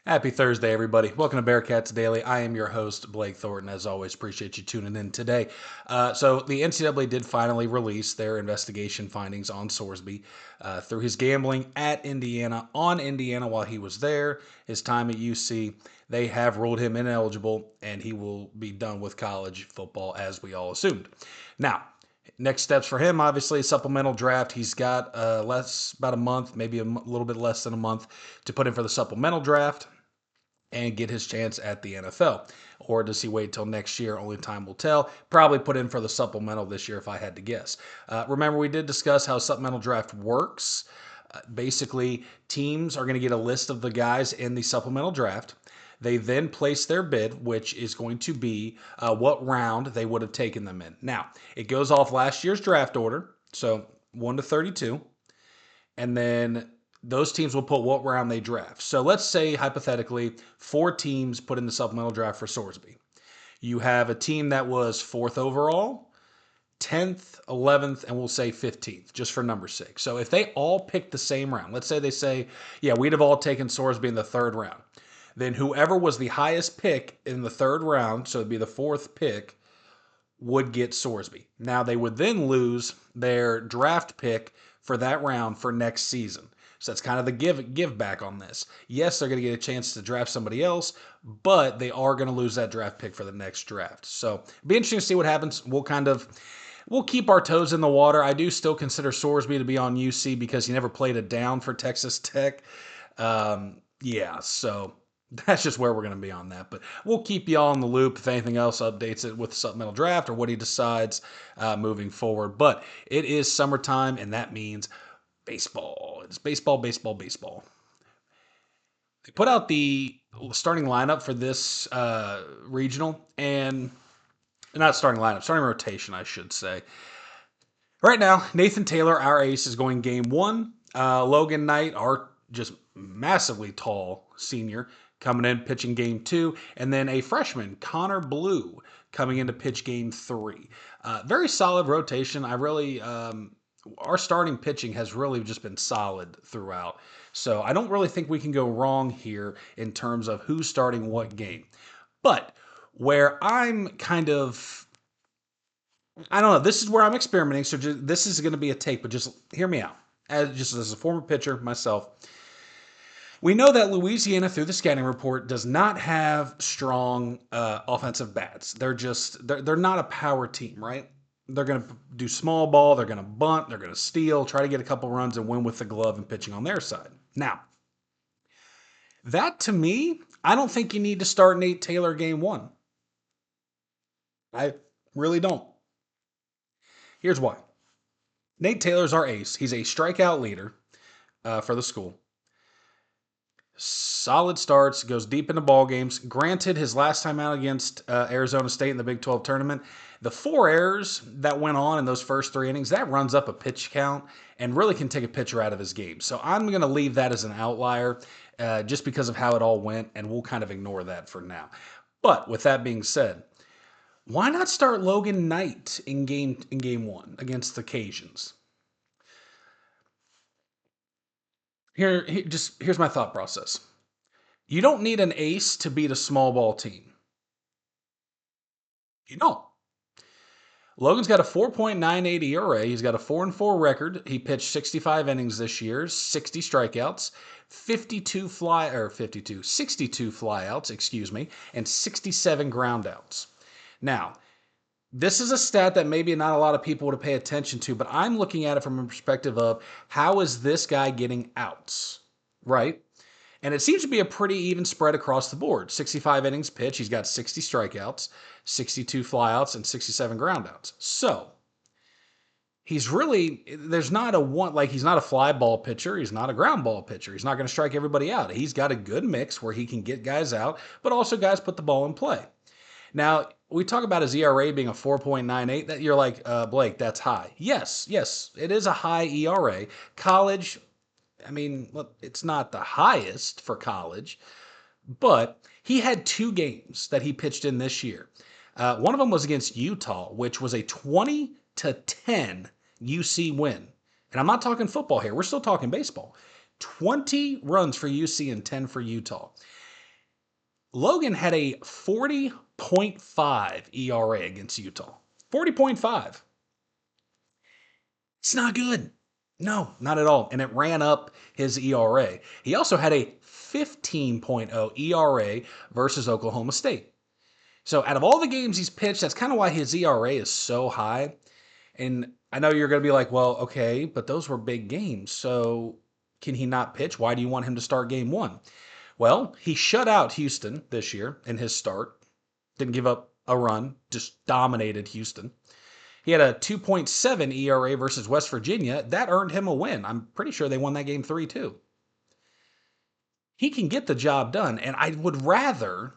Happy Thursday, everybody. Welcome to Bearcats Daily. I am your host, Blake Thornton. As always, appreciate you tuning in today. So, the NCAA did finally release their investigation findings on Sorsby through his gambling at Indiana, on Indiana while he was there, his time at UC. They have ruled him ineligible, and he will be done with college football, as we all assumed. Now, next steps for him, obviously, supplemental draft. He's got about a month, maybe little bit less than a month to put in for the supplemental draft and get his chance at the NFL. Or does he wait till next year? Only time will tell. Probably put in for the supplemental this year if I had to guess. Remember, we did discuss how supplemental draft works. Basically, teams are going to get a list of the guys in the supplemental draft. They then place their bid, which is going to be what round they would have taken them in. Now, it goes off last year's draft order, so 1 to 32, and then those teams will put what round they draft. So let's say, hypothetically, 4 teams put in the supplemental draft for Sorsby. You have a team that was 4th overall, 10th, 11th, and we'll say 15th, just for number's sake. So if they all pick the same round, let's say they say, yeah, we'd have all taken Sorsby in the 3rd round. Then whoever was the highest pick in the 3rd round, so it'd be the 4th pick, would get Sorsby. Now they would then lose their draft pick for that round for next season. So that's kind of the give back on this. Yes, they're going to get a chance to draft somebody else, but they are going to lose that draft pick for the next draft. So it'll be interesting to see what happens. We'll keep our toes in the water. I do still consider Sorsby to be on UC because he never played it down for Texas Tech. So that's just where we're going to be on that. But we'll keep you all in the loop if anything else updates it with the supplemental draft or what he decides moving forward. But it is summertime, and that means baseball. It's baseball, baseball, baseball. They put out the starting lineup for this regional, and not starting lineup, starting rotation, I should say. Right now, Nathan Taylor, our ace, is going game 1. Logan Knight, our just massively tall senior, coming in pitching game 2, and then a freshman, Connor Blue, coming in to pitch game 3. Very solid rotation. Our starting pitching has really just been solid throughout. So I don't really think we can go wrong here in terms of who's starting what game. But where I'm kind of, I don't know, this is where I'm experimenting. So this is going to be a take, but just hear me out. As a former pitcher myself, we know that Louisiana, through the scouting report, does not have strong offensive bats. They're not a power team, right? They're going to do small ball, they're going to bunt, they're going to steal, try to get a couple runs and win with the glove and pitching on their side. Now, that to me, I don't think you need to start Nate Taylor game 1. I really don't. Here's why. Nate Taylor's our ace. He's a strikeout leader for the school. Solid starts, goes deep into ball games. Granted, his last time out against Arizona State in the Big 12 tournament, the 4 errors that went on in those first 3 innings, that runs up a pitch count and really can take a pitcher out of his game. So I'm going to leave that as an outlier just because of how it all went, and we'll kind of ignore that for now. But with that being said, why not start Logan Knight in game 1 against the Cajuns? Here's my thought process. You don't need an ace to beat a small ball team. You don't. Logan's got a 4.98 ERA. He's got a 4-4 record. He pitched 65 innings this year, 60 strikeouts, 62 62 flyouts, and 67 groundouts. Now, this is a stat that maybe not a lot of people would pay attention to, but I'm looking at it from a perspective of how is this guy getting outs, right? And it seems to be a pretty even spread across the board. 65 innings pitched, he's got 60 strikeouts, 62 flyouts, and 67 groundouts. So, there's not a one, like he's not a fly ball pitcher, he's not a ground ball pitcher. He's not going to strike everybody out. He's got a good mix where he can get guys out, but also guys put the ball in play. Now, we talk about his ERA being a 4.98. That you're like, Blake, that's high. Yes, it is a high ERA. College, I mean, look, it's not the highest for college, but he had 2 games that he pitched in this year. One of them was against Utah, which was a 20-10 UC win. And I'm not talking football here. We're still talking baseball. 20 runs for UC and 10 for Utah. Logan had a 40.5 ERA against Utah. 40.5. It's not good. No, not at all. And it ran up his ERA. He also had a 15.0 ERA versus Oklahoma State. So out of all the games he's pitched, that's kind of why his ERA is so high. And I know you're going to be like, well, okay, but those were big games. So can he not pitch? Why do you want him to start game one? Well, he shut out Houston this year in his start. Didn't give up a run, just dominated Houston. He had a 2.7 ERA versus West Virginia. That earned him a win. I'm pretty sure they won that game 3-2. He can get the job done, and I would rather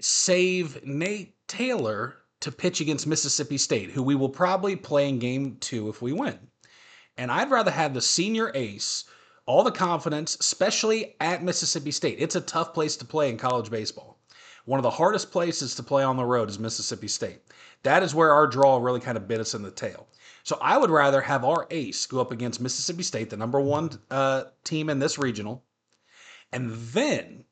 save Nate Taylor to pitch against Mississippi State, who we will probably play in game 2 if we win. And I'd rather have the senior ace, all the confidence, especially at Mississippi State. It's a tough place to play in college baseball. One of the hardest places to play on the road is Mississippi State. That is where our draw really kind of bit us in the tail. So I would rather have our ace go up against Mississippi State, the number one team in this regional, and then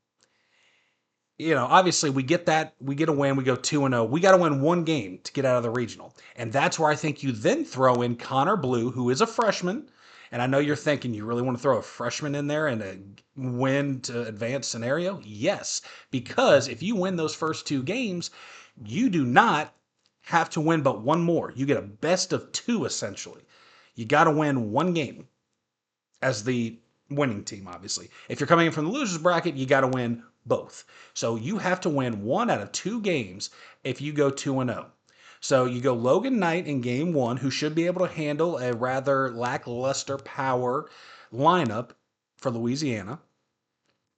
obviously we get a win, we go 2-0. We got to win one game to get out of the regional. And that's where I think you then throw in Connor Blue, who is a freshman. And I know you're thinking you really want to throw a freshman in there in a win to advance scenario. Yes, because if you win those first 2 games, you do not have to win but one more. You get a best of 2 essentially. You got to win one game as the winning team, obviously. If you're coming in from the losers bracket, you got to win both. So you have to win 1 out of 2 games if you go 2-0. So you go Logan Knight in game 1, who should be able to handle a rather lackluster power lineup for Louisiana.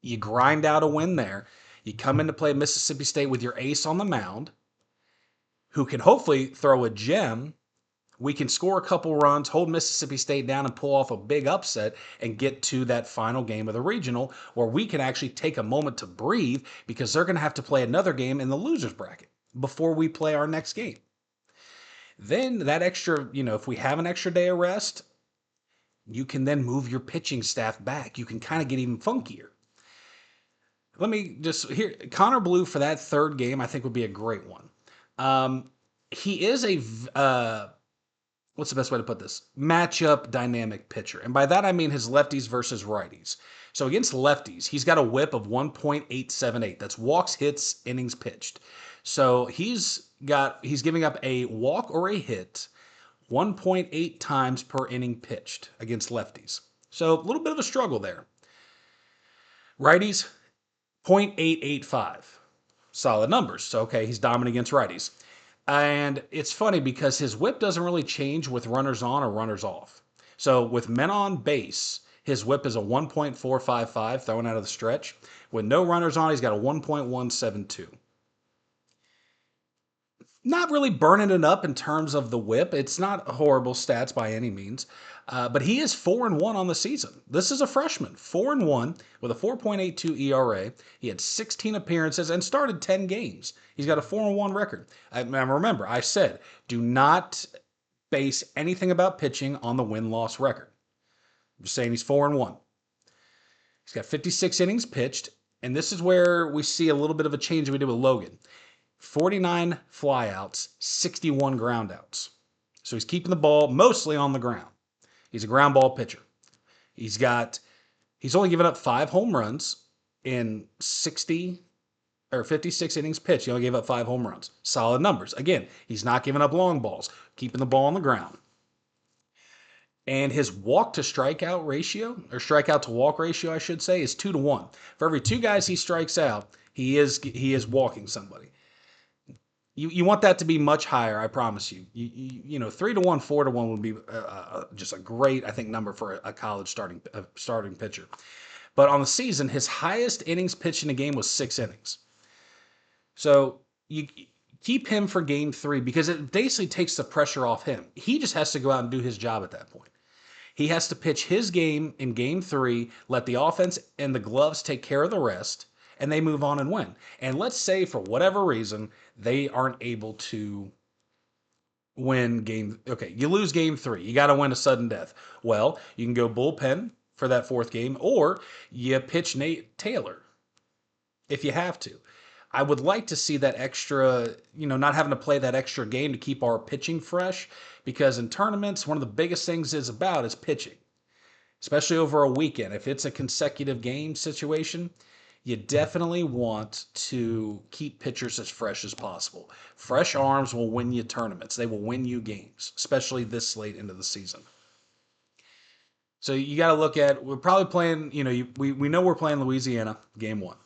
You grind out a win there. You come in to play Mississippi State with your ace on the mound, who can hopefully throw a gem. We can score a couple runs, hold Mississippi State down, and pull off a big upset and get to that final game of the regional where we can actually take a moment to breathe because they're going to have to play another game in the losers bracket before we play our next game. Then that extra, if we have an extra day of rest, you can then move your pitching staff back. You can kind of get even funkier. Let me just here, Connor Blue for that third game, I think would be a great one. He is what's the best way to put this? Matchup dynamic pitcher. And by that, I mean his lefties versus righties. So against lefties, he's got a whip of 1.878. That's walks, hits, innings pitched. So he's giving up a walk or a hit 1.8 times per inning pitched against lefties. So a little bit of a struggle there. Righties, 0.885. Solid numbers. So, okay, he's dominant against righties. And it's funny because his whip doesn't really change with runners on or runners off. So with men on base, his whip is a 1.455 thrown out of the stretch. With no runners on, he's got a 1.172. Not really burning it up in terms of the whip. It's not horrible stats by any means. But he is 4-1 on the season. This is a freshman, 4-1 with a 4.82 ERA. He had 16 appearances and started 10 games. He's got a 4-1 record. Remember, I said, do not base anything about pitching on the win-loss record. I'm just saying he's 4-1. He's got 56 innings pitched, and this is where we see a little bit of a change we did with Logan. 49 flyouts, 61 groundouts. So he's keeping the ball mostly on the ground. He's a ground ball pitcher. He's only given up 5 home runs in 56 innings pitched. He only gave up 5 home runs. Solid numbers. Again, he's not giving up long balls, keeping the ball on the ground. And his walk to strikeout ratio, or strikeout to walk ratio, I should say, is 2-1. For every 2 guys he strikes out, he is walking somebody. You want that to be much higher, I promise you. 3-1, 4-1 would be just a great, I think, number for a college starting pitcher. But on the season, his highest innings pitched in a game was 6 innings. So you keep him for game 3 because it basically takes the pressure off him. He just has to go out and do his job at that point. He has to pitch his game in game 3, let the offense and the gloves take care of the rest, and they move on and win. And let's say for whatever reason, they aren't able to win you lose game 3. You got to win a sudden death. Well, you can go bullpen for that 4th game, or you pitch Nate Taylor. if you have to. I would like to see that extra, not having to play that extra game to keep our pitching fresh, because in tournaments, one of the biggest things is pitching, especially over a weekend. If it's a consecutive game situation, you definitely want to keep pitchers as fresh as possible. Fresh arms will win you tournaments. They will win you games, especially this late into the season. So you got to look at, we're probably playing, we know we're playing Louisiana game one.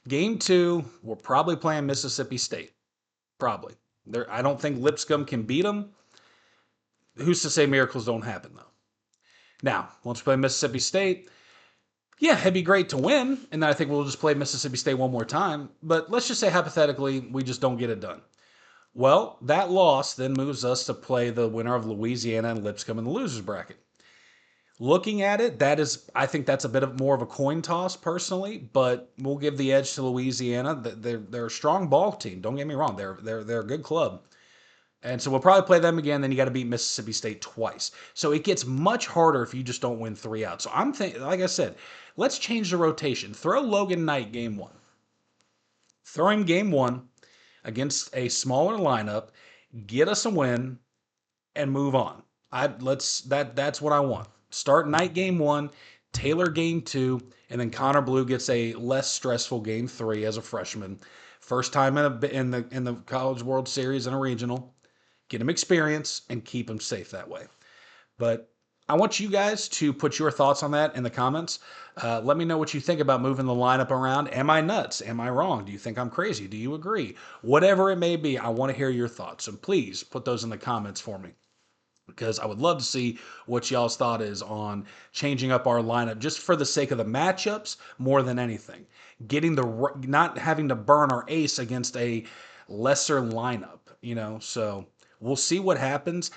Game two, we're probably playing Mississippi State. Probably. I don't think Lipscomb can beat them. Who's to say miracles don't happen, though? Now, once we play Mississippi State, yeah, it'd be great to win, and then I think we'll just play Mississippi State one more time. But let's just say hypothetically, we just don't get it done. Well, that loss then moves us to play the winner of Louisiana and Lipscomb in the losers bracket. Looking at it, I think that's a bit of more of a coin toss personally, but we'll give the edge to Louisiana. They're a strong ball team. Don't get me wrong; they're a good club. And so we'll probably play them again. Then you got to beat Mississippi State twice. So it gets much harder if you just don't win 3 out. So I'm thinking, like I said, let's change the rotation. Throw Logan Knight game one. Throw him game one against a smaller lineup. Get us a win and move on. That's what I want. Start Knight game one, Taylor game two, and then Connor Blue gets a less stressful game three as a freshman. First time in the College World Series and a regional. Get him experience and keep him safe that way. But I want you guys to put your thoughts on that in the comments. Let me know what you think about moving the lineup around. Am I nuts? Am I wrong? Do you think I'm crazy? Do you agree? Whatever it may be, I want to hear your thoughts. And please put those in the comments for me, because I would love to see what y'all's thought is on changing up our lineup just for the sake of the matchups more than anything. Not having to burn our ace against a lesser lineup, So we'll see what happens.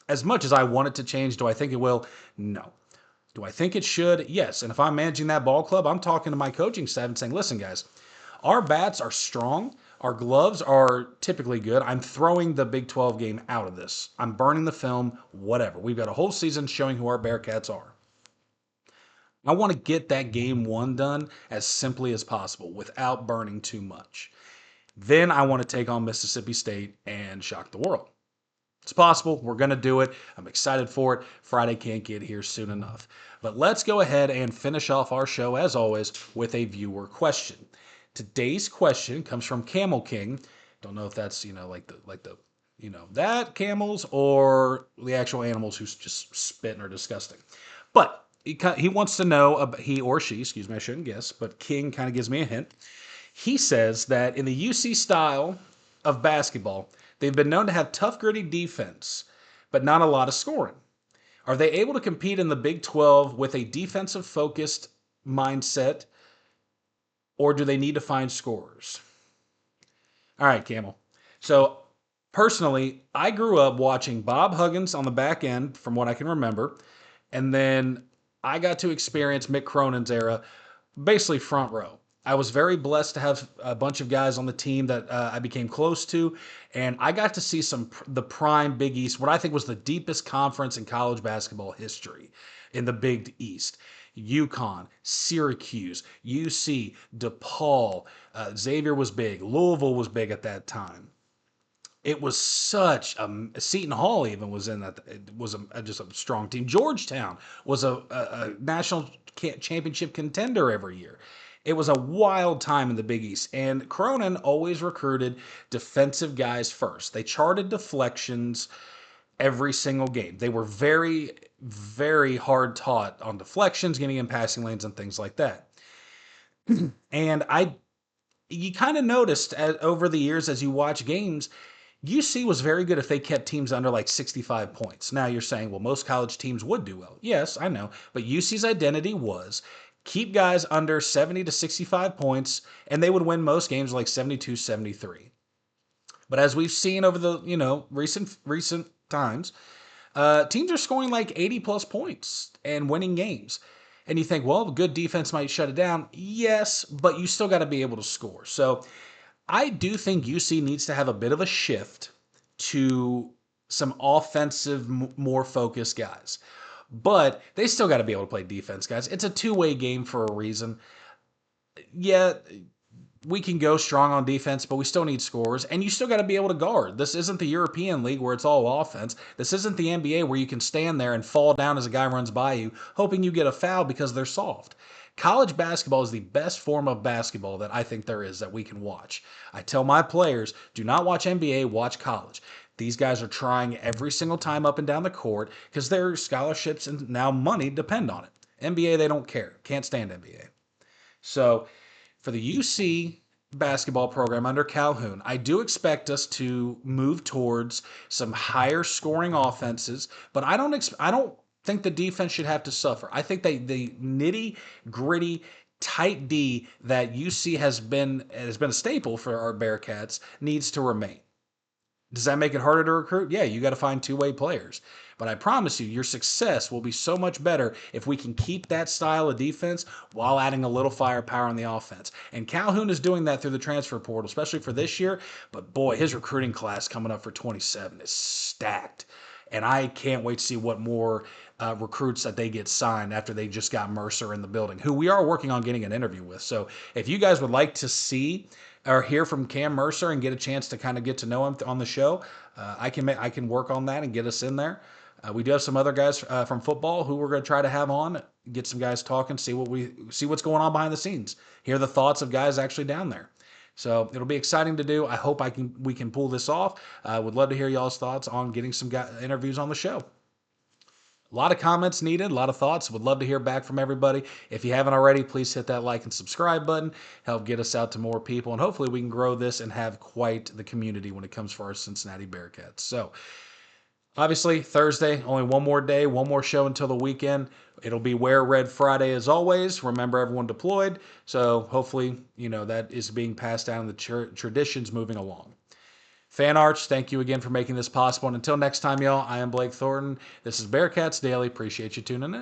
As much as I want it to change, do I think it will? No. Do I think it should? Yes. And if I'm managing that ball club, I'm talking to my coaching staff and saying, listen, guys, our bats are strong. Our gloves are typically good. I'm throwing the Big 12 game out of this. I'm burning the film, whatever. We've got a whole season showing who our Bearcats are. I want to get that game one done as simply as possible without burning too much. Then I want to take on Mississippi State and shock the world. It's possible. We're going to do it. I'm excited for it. Friday can't get here soon enough. But let's go ahead and finish off our show, as always, with a viewer question. Today's question comes from Camel King. Don't know if that's, that camels or the actual animals who's just spitting are disgusting. But he wants to know, he or she, excuse me, I shouldn't guess, but King kind of gives me a hint. He says that in the UC style of basketball, they've been known to have tough, gritty defense, but not a lot of scoring. Are they able to compete in the Big 12 with a defensive-focused mindset, or do they need to find scorers? All right, Camel. So, personally, I grew up watching Bob Huggins on the back end, from what I can remember, and then I got to experience Mick Cronin's era, basically front row. I was very blessed to have a bunch of guys on the team that I became close to, and I got to see the prime Big East, what I think was the deepest conference in college basketball history in the Big East. UConn, Syracuse, UC, DePaul, Xavier was big, Louisville was big at that time. It was such Seton Hall even was in that. It was just a strong team. Georgetown was a national championship contender every year. It was a wild time in the Big East, and Cronin always recruited defensive guys first. They charted deflections every single game. They were very, very hard taught on deflections, getting in passing lanes, and things like that. And you kind of noticed over the years as you watch games, UC was very good if they kept teams under like 65 points. Now you're saying, well, most college teams would do well. Yes, I know. But UC's identity was keep guys under 70 to 65 points, and they would win most games like 72, 73. But as we've seen over the recent times, teams are scoring like 80 plus points and winning games. And you think, well, good defense might shut it down. Yes, but you still got to be able to score. So I do think UC needs to have a bit of a shift to some offensive, more focused guys. But they still got to be able to play defense, guys. It's a two-way game for a reason. Yeah, we can go strong on defense, but we still need scores, and you still got to be able to guard. This isn't the European League where it's all offense. This isn't the NBA where you can stand there and fall down as a guy runs by you, hoping you get a foul because they're soft. College basketball is the best form of basketball that I think there is that we can watch. I tell my players, do not watch NBA, watch college. These guys are trying every single time up and down the court because their scholarships and now money depend on it. NBA, they don't care. Can't stand NBA. So for the UC basketball program under Calhoun, I do expect us to move towards some higher scoring offenses, but I don't think the defense should have to suffer. I think the nitty gritty tight D that UC has been a staple for our Bearcats needs to remain. Does that make it harder to recruit? Yeah, you got to find two-way players. But I promise you, your success will be so much better if we can keep that style of defense while adding a little firepower on the offense. And Calhoun is doing that through the transfer portal, especially for this year. But boy, his recruiting class coming up for 27 is stacked. And I can't wait to see what more recruits that they get signed after they just got Mercer in the building, who we are working on getting an interview with. So if you guys would like to see or hear from Cam Mercer and get a chance to kind of get to know him on the show, I can work on that and get us in there. We do have some other guys from football who we're going to try to have on, get some guys talking, see what's going on behind the scenes, hear the thoughts of guys actually down there. So it'll be exciting to do. I hope we can pull this off. Would love to hear y'all's thoughts on getting some interviews on the show. A lot of comments needed, a lot of thoughts. Would love to hear back from everybody. If you haven't already, please hit that like and subscribe button. Help get us out to more people, and hopefully we can grow this and have quite the community when it comes for our Cincinnati Bearcats. So obviously, Thursday, only one more day, one more show until the weekend. It'll be Wear Red Friday as always. Remember, everyone deployed. So hopefully, that is being passed down, the traditions moving along. Fan Arch, thank you again for making this possible. And until next time, y'all, I am Blake Thornton. This is Bearcats Daily. Appreciate you tuning in.